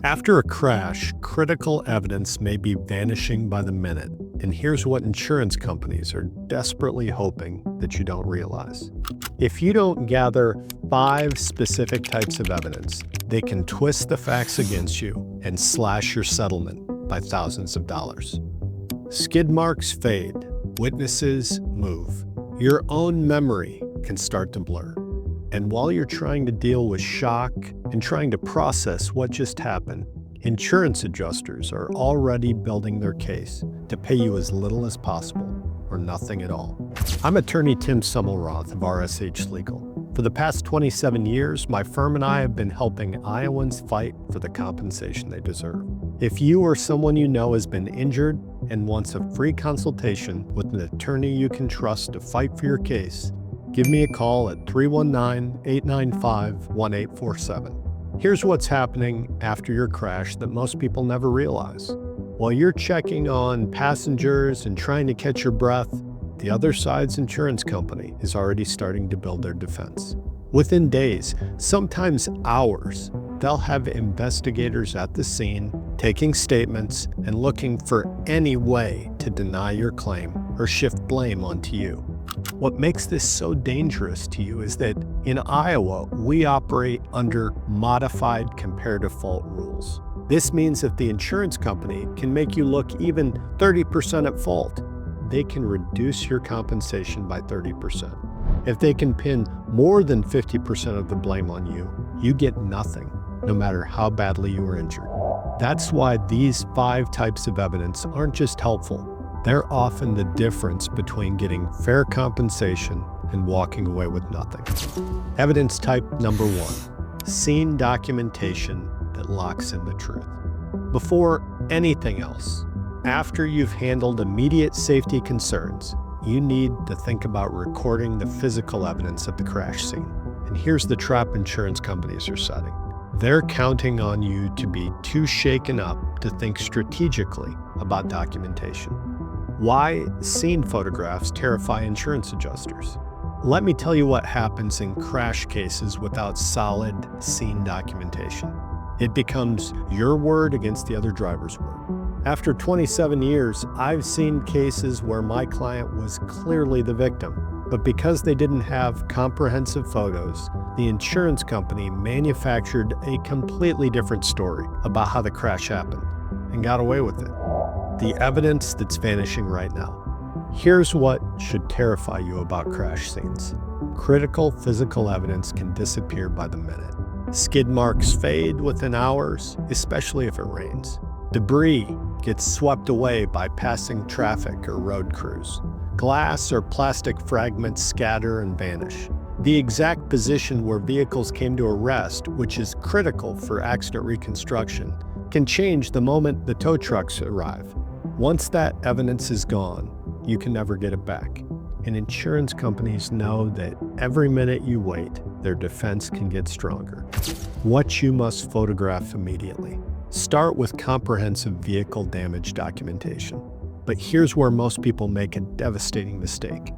After a crash, critical evidence may be vanishing by the minute, and here's what insurance companies are desperately hoping that you don't realize. If you don't gather 5 specific types of evidence, they can twist the facts against you and slash your settlement by thousands of dollars. Skid marks fade, witnesses move. Your own memory can start to blur. And while you're trying to deal with shock and trying to process what just happened, insurance adjusters are already building their case to pay you as little as possible or nothing at all. I'm attorney Tim Summelroth of RSH Legal. For the past 27 years, my firm and I have been helping Iowans fight for the compensation they deserve. If you or someone you know has been injured and wants a free consultation with an attorney you can trust to fight for your case, give me a call at 319-895-1847. Here's what's happening after your crash that most people never realize. While you're checking on passengers and trying to catch your breath, the other side's insurance company is already starting to build their defense. Within days, sometimes hours, they'll have investigators at the scene taking statements and looking for any way to deny your claim or shift blame onto you. What makes this so dangerous to you is that in Iowa, we operate under modified comparative fault rules. This means that the insurance company can make you look even 30% at fault. They can reduce your compensation by 30%. If they can pin more than 50% of the blame on you, you get nothing, no matter how badly you were injured. That's why these 5 types of evidence aren't just helpful. They're often the difference between getting fair compensation and walking away with nothing. Evidence type number 1, scene documentation that locks in the truth. Before anything else, after you've handled immediate safety concerns, you need to think about recording the physical evidence at the crash scene. And here's the trap insurance companies are setting. They're counting on you to be too shaken up to think strategically about documentation. Why scene photographs terrify insurance adjusters? Let me tell you what happens in crash cases without solid scene documentation. It becomes your word against the other driver's word. After 27 years, I've seen cases where my client was clearly the victim, but because they didn't have comprehensive photos, the insurance company manufactured a completely different story about how the crash happened and got away with it. The evidence that's vanishing right now. Here's what should terrify you about crash scenes. Critical physical evidence can disappear by the minute. Skid marks fade within hours, especially if it rains. Debris gets swept away by passing traffic or road crews. Glass or plastic fragments scatter and vanish. The exact position where vehicles came to a rest, which is critical for accident reconstruction, can change the moment the tow trucks arrive. Once that evidence is gone, you can never get it back. And insurance companies know that every minute you wait, their defense can get stronger. What you must photograph immediately. Start with comprehensive vehicle damage documentation. But here's where most people make a devastating mistake.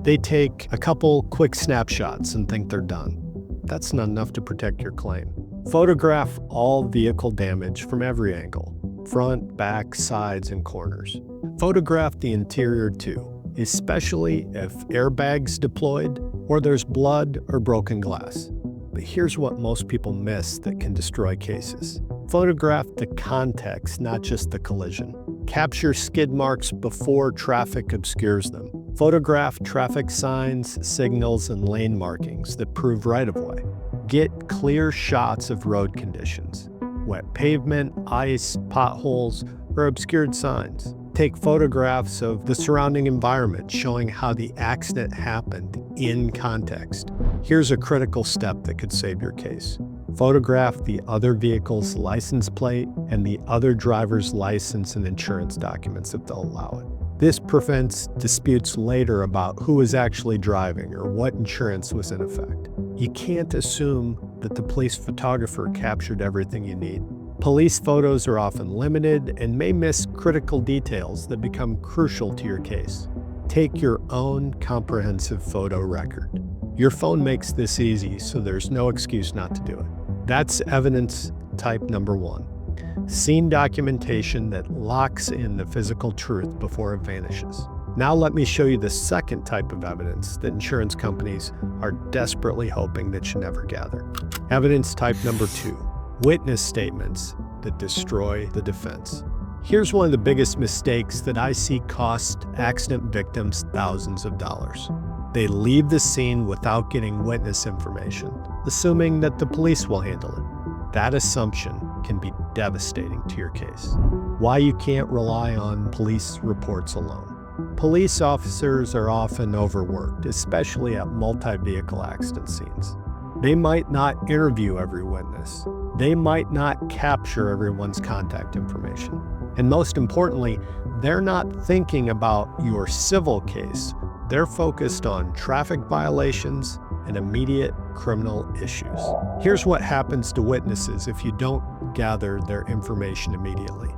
They take a couple quick snapshots and think they're done. That's not enough to protect your claim. Photograph all vehicle damage from every angle. Front, back, sides, and corners. Photograph the interior too, especially if airbags deployed or there's blood or broken glass. But here's what most people miss that can destroy cases. Photograph the context, not just the collision. Capture skid marks before traffic obscures them. Photograph traffic signs, signals, and lane markings that prove right-of-way. Get clear shots of road conditions. Wet pavement, ice, potholes, or obscured signs. Take photographs of the surrounding environment showing how the accident happened in context. Here's a critical step that could save your case. Photograph the other vehicle's license plate and the other driver's license and insurance documents if they'll allow it. This prevents disputes later about who was actually driving or what insurance was in effect. You can't assume that the police photographer captured everything you need. Police photos are often limited and may miss critical details that become crucial to your case. Take your own comprehensive photo record. Your phone makes this easy, so there's no excuse not to do it. That's evidence type number 1. Scene documentation that locks in the physical truth before it vanishes. Now let me show you the second type of evidence that insurance companies are desperately hoping that you never gather. Evidence type number 2, witness statements that destroy the defense. Here's one of the biggest mistakes that I see cost accident victims thousands of dollars. They leave the scene without getting witness information, assuming that the police will handle it. That assumption can be devastating to your case. Why you can't rely on police reports alone. Police officers are often overworked, especially at multi-vehicle accident scenes. They might not interview every witness. They might not capture everyone's contact information. And most importantly, they're not thinking about your civil case. They're focused on traffic violations and immediate criminal issues. Here's what happens to witnesses if you don't gather their information immediately.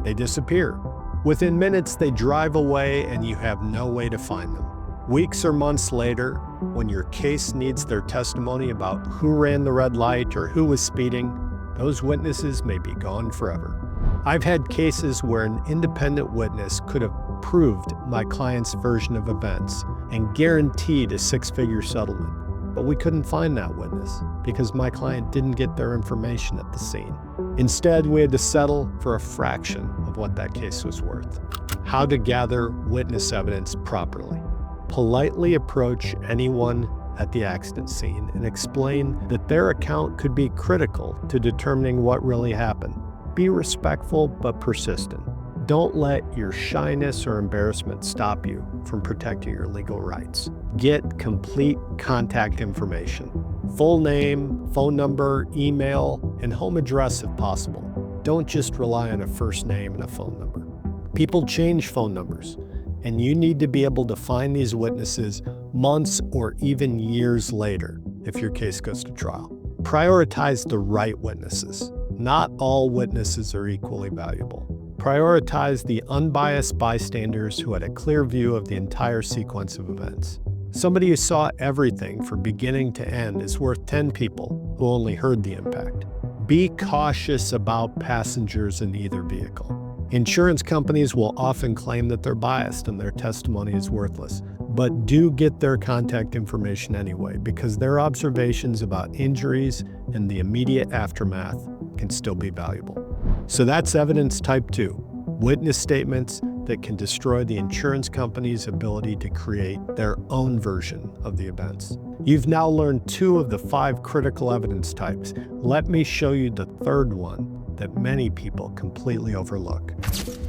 They disappear. Within minutes, they drive away and you have no way to find them. Weeks or months later, when your case needs their testimony about who ran the red light or who was speeding, those witnesses may be gone forever. I've had cases where an independent witness could have proved my client's version of events and guaranteed a six-figure settlement. But we couldn't find that witness because my client didn't get their information at the scene. Instead, we had to settle for a fraction of what that case was worth. How to gather witness evidence properly. Politely approach anyone at the accident scene and explain that their account could be critical to determining what really happened. Be respectful but persistent. Don't let your shyness or embarrassment stop you from protecting your legal rights. Get complete contact information. Full name, phone number, email, and home address if possible. Don't just rely on a first name and a phone number. People change phone numbers, and you need to be able to find these witnesses months or even years later if your case goes to trial. Prioritize the right witnesses. Not all witnesses are equally valuable. Prioritize the unbiased bystanders who had a clear view of the entire sequence of events. Somebody who saw everything from beginning to end is worth 10 people who only heard the impact. Be cautious about passengers in either vehicle. Insurance companies will often claim that they're biased and their testimony is worthless, but do get their contact information anyway because their observations about injuries and the immediate aftermath can still be valuable. So that's evidence type 2, witness statements that can destroy the insurance company's ability to create their own version of the events. You've now learned 2 of the 5 critical evidence types. Let me show you the third one that many people completely overlook.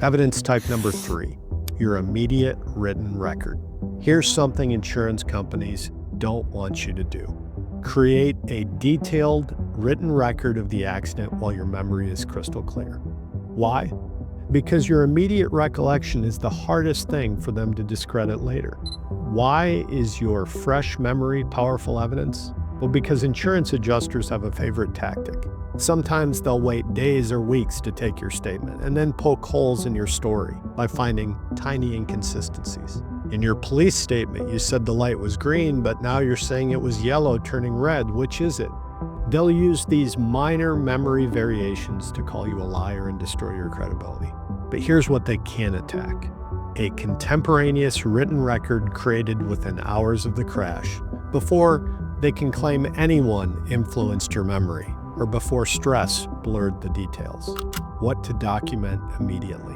Evidence type number 3, your immediate written record. Here's something insurance companies don't want you to do. Create a detailed written record of the accident while your memory is crystal clear. Why? Because your immediate recollection is the hardest thing for them to discredit later. Why is your fresh memory powerful evidence? Well, because insurance adjusters have a favorite tactic. Sometimes they'll wait days or weeks to take your statement and then poke holes in your story by finding tiny inconsistencies. In your police statement, you said the light was green, but now you're saying it was yellow turning red. Which is it? They'll use these minor memory variations to call you a liar and destroy your credibility. But here's what they can attack: a contemporaneous written record created within hours of the crash, before they can claim anyone influenced your memory, or before stress blurred the details. What to document immediately.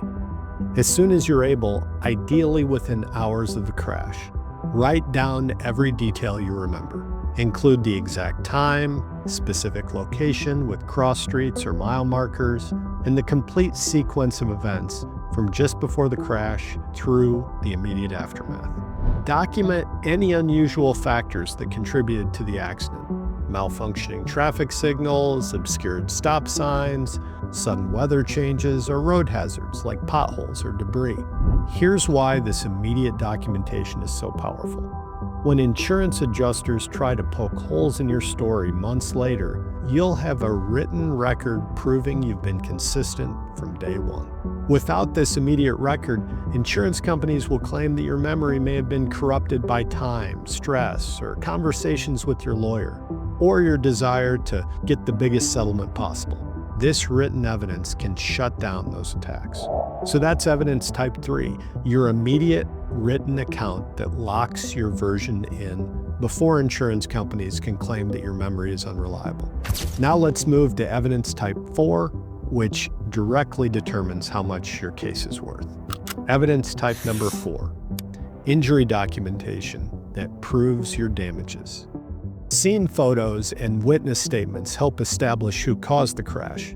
As soon as you're able, ideally within hours of the crash, write down every detail you remember. Include the exact time, specific location with cross streets or mile markers, and the complete sequence of events from just before the crash through the immediate aftermath. Document any unusual factors that contributed to the accident. Malfunctioning traffic signals, obscured stop signs, sudden weather changes, or road hazards like potholes or debris. Here's why this immediate documentation is so powerful. When insurance adjusters try to poke holes in your story months later, you'll have a written record proving you've been consistent from day one. Without this immediate record, insurance companies will claim that your memory may have been corrupted by time, stress, or conversations with your lawyer, or your desire to get the biggest settlement possible. This written evidence can shut down those attacks. So that's evidence type 3, your immediate written account that locks your version in before insurance companies can claim that your memory is unreliable. Now let's move to evidence type 4, which directly determines how much your case is worth. Evidence type number 4, injury documentation that proves your damages. Scene photos and witness statements help establish who caused the crash,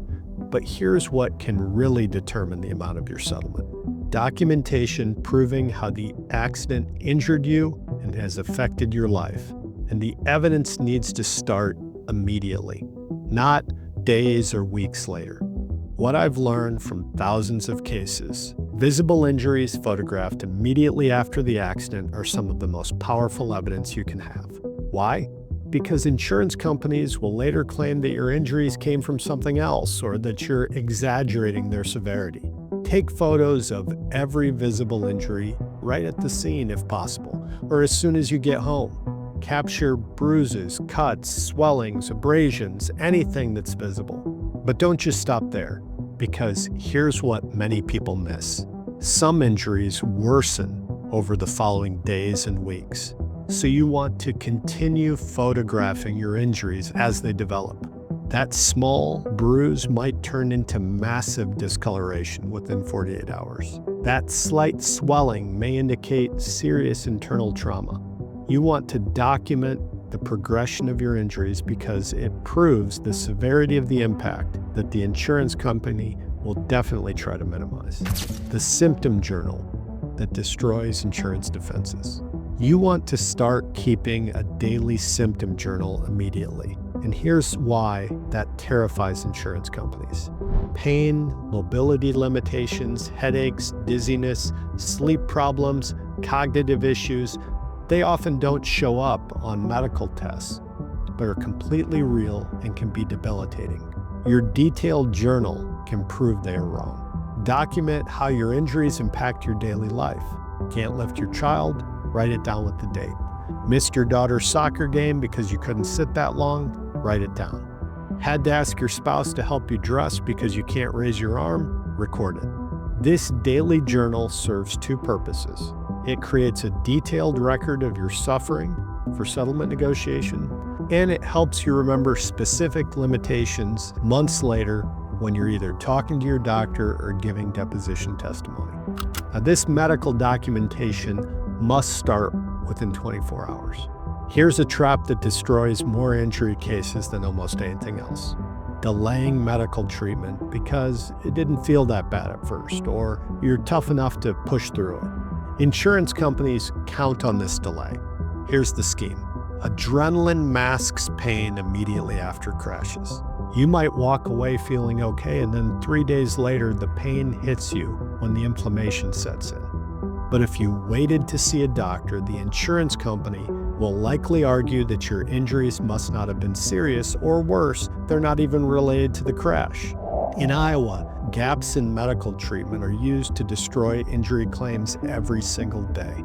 but here's what can really determine the amount of your settlement. Documentation proving how the accident injured you and has affected your life. And the evidence needs to start immediately, not days or weeks later. What I've learned from thousands of cases, visible injuries photographed immediately after the accident are some of the most powerful evidence you can have. Why? Because insurance companies will later claim that your injuries came from something else or that you're exaggerating their severity. Take photos of every visible injury right at the scene if possible, or as soon as you get home. Capture bruises, cuts, swellings, abrasions, anything that's visible. But don't just stop there, because here's what many people miss. Some injuries worsen over the following days and weeks. So you want to continue photographing your injuries as they develop. That small bruise might turn into massive discoloration within 48 hours. That slight swelling may indicate serious internal trauma. You want to document the progression of your injuries because it proves the severity of the impact that the insurance company will definitely try to minimize. The symptom journal that destroys insurance defenses. You want to start keeping a daily symptom journal immediately. And here's why that terrifies insurance companies. Pain, mobility limitations, headaches, dizziness, sleep problems, cognitive issues, they often don't show up on medical tests, but are completely real and can be debilitating. Your detailed journal can prove they are wrong. Document how your injuries impact your daily life. Can't lift your child? Write it down with the date. Missed your daughter's soccer game because you couldn't sit that long? Write it down. Had to ask your spouse to help you dress because you can't raise your arm? Record it. This daily journal serves two purposes. It creates a detailed record of your suffering for settlement negotiation, and it helps you remember specific limitations months later when you're either talking to your doctor or giving deposition testimony. Now, this medical documentation must start within 24 hours. Here's a trap that destroys more injury cases than almost anything else. Delaying medical treatment because it didn't feel that bad at first, or you're tough enough to push through it. Insurance companies count on this delay. Here's the scheme. Adrenaline masks pain immediately after crashes. You might walk away feeling okay, and then 3 days later, the pain hits you when the inflammation sets in. But if you waited to see a doctor, the insurance company will likely argue that your injuries must not have been serious, or worse, they're not even related to the crash. In Iowa, gaps in medical treatment are used to destroy injury claims every single day.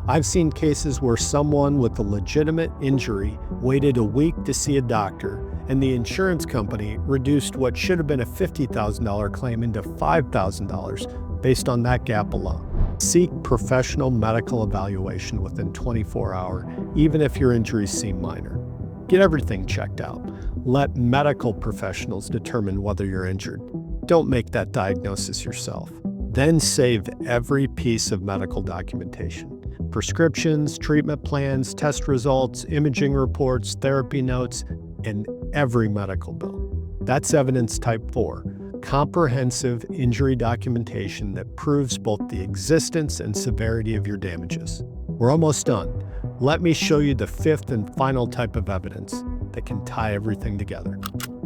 I've seen cases where someone with a legitimate injury waited a week to see a doctor, and the insurance company reduced what should have been a $50,000 claim into $5,000 based on that gap alone. Seek professional medical evaluation within 24 hours, even if your injuries seem minor. Get everything checked out. Let medical professionals determine whether you're injured. Don't make that diagnosis yourself. Then save every piece of medical documentation. Prescriptions, treatment plans, test results, imaging reports, therapy notes, and every medical bill. That's evidence type 4. Comprehensive injury documentation that proves both the existence and severity of your damages. We're almost done. Let me show you the fifth and final type of evidence that can tie everything together.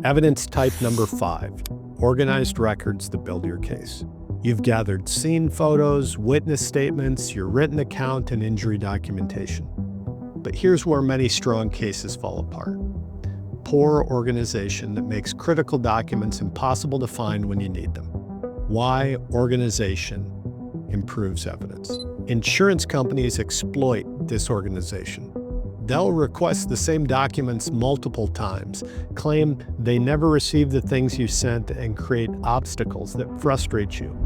Evidence type number 5, organized records that build your case. You've gathered scene photos, witness statements, your written account, and injury documentation. But here's where many strong cases fall apart. Poor organization that makes critical documents impossible to find when you need them. Why organization improves evidence. Insurance companies exploit disorganization. They'll request the same documents multiple times, claim they never received the things you sent, and create obstacles that frustrate you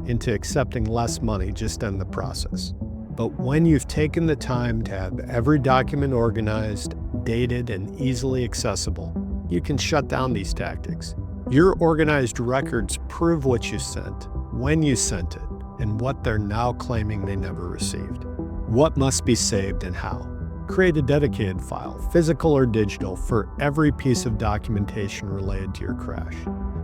into accepting less money just in the process. But when you've taken the time to have every document organized, dated, and easily accessible, you can shut down these tactics. Your organized records prove what you sent, when you sent it, and what they're now claiming they never received. What must be saved and how? Create a dedicated file, physical or digital, for every piece of documentation related to your crash.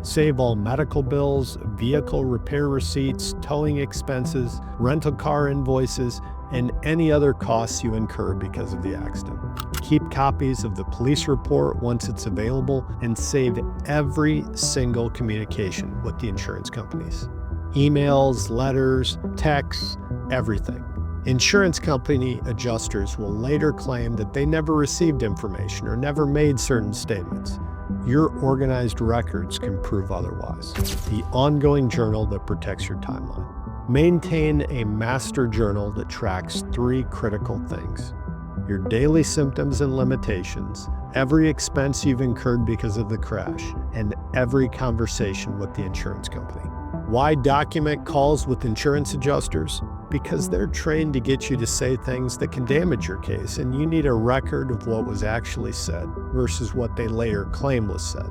Save all medical bills, vehicle repair receipts, towing expenses, rental car invoices, and any other costs you incur because of the accident. Keep copies of the police report once it's available, and save every single communication with the insurance companies. Emails, letters, texts, everything. Insurance company adjusters will later claim that they never received information or never made certain statements. Your organized records can prove otherwise. The ongoing journal that protects your timeline. Maintain a master journal that tracks 3 critical things: your daily symptoms and limitations, every expense you've incurred because of the crash, and every conversation with the insurance company. Why document calls with insurance adjusters? Because they're trained to get you to say things that can damage your case, and you need a record of what was actually said versus what they later claim was said.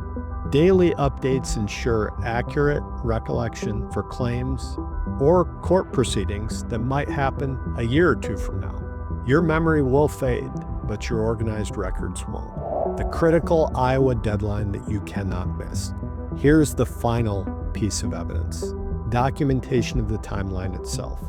Daily updates ensure accurate recollection for claims or court proceedings that might happen a year or 2 from now. Your memory will fade, but your organized records won't. The critical Iowa deadline that you cannot miss. Here's the final piece of evidence: documentation of the timeline itself.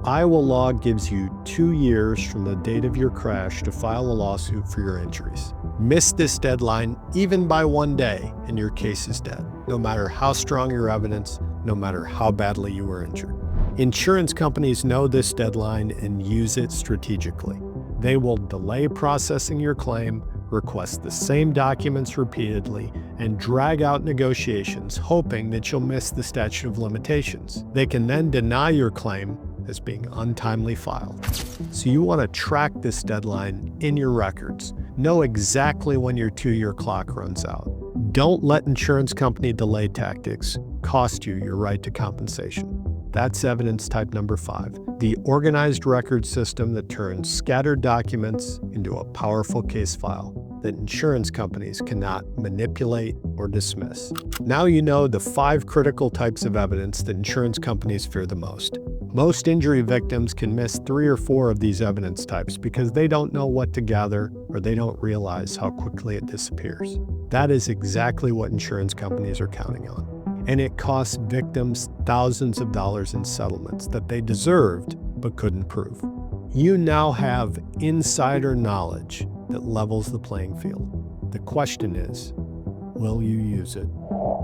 Iowa law gives you 2 years from the date of your crash to file a lawsuit for your injuries. Miss this deadline even by 1 day and your case is dead, no matter how strong your evidence, no matter how badly you were injured. Insurance companies know this deadline and use it strategically. They will delay processing your claim, request the same documents repeatedly, and drag out negotiations, hoping that you'll miss the statute of limitations. They can then deny your claim as being untimely filed. So you want to track this deadline in your records. Know exactly when your 2-year clock runs out. Don't let insurance company delay tactics cost you your right to compensation. That's evidence type number 5, the organized record system that turns scattered documents into a powerful case file that insurance companies cannot manipulate or dismiss. Now you know the 5 critical types of evidence that insurance companies fear the most. Most injury victims can miss 3 or 4 of these evidence types because they don't know what to gather, or they don't realize how quickly it disappears. That is exactly what insurance companies are counting on. And it costs victims thousands of dollars in settlements that they deserved but couldn't prove. You now have insider knowledge that levels the playing field. The question is, will you use it?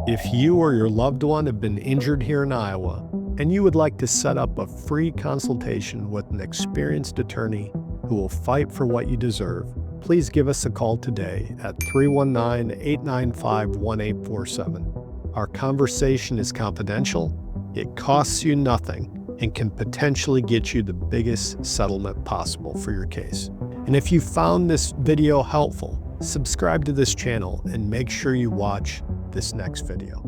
If you or your loved one have been injured here in Iowa, and you would like to set up a free consultation with an experienced attorney who will fight for what you deserve, please give us a call today at 319-895-1847. Our conversation is confidential, it costs you nothing, and can potentially get you the biggest settlement possible for your case. And if you found this video helpful, subscribe to this channel and make sure you watch this next video.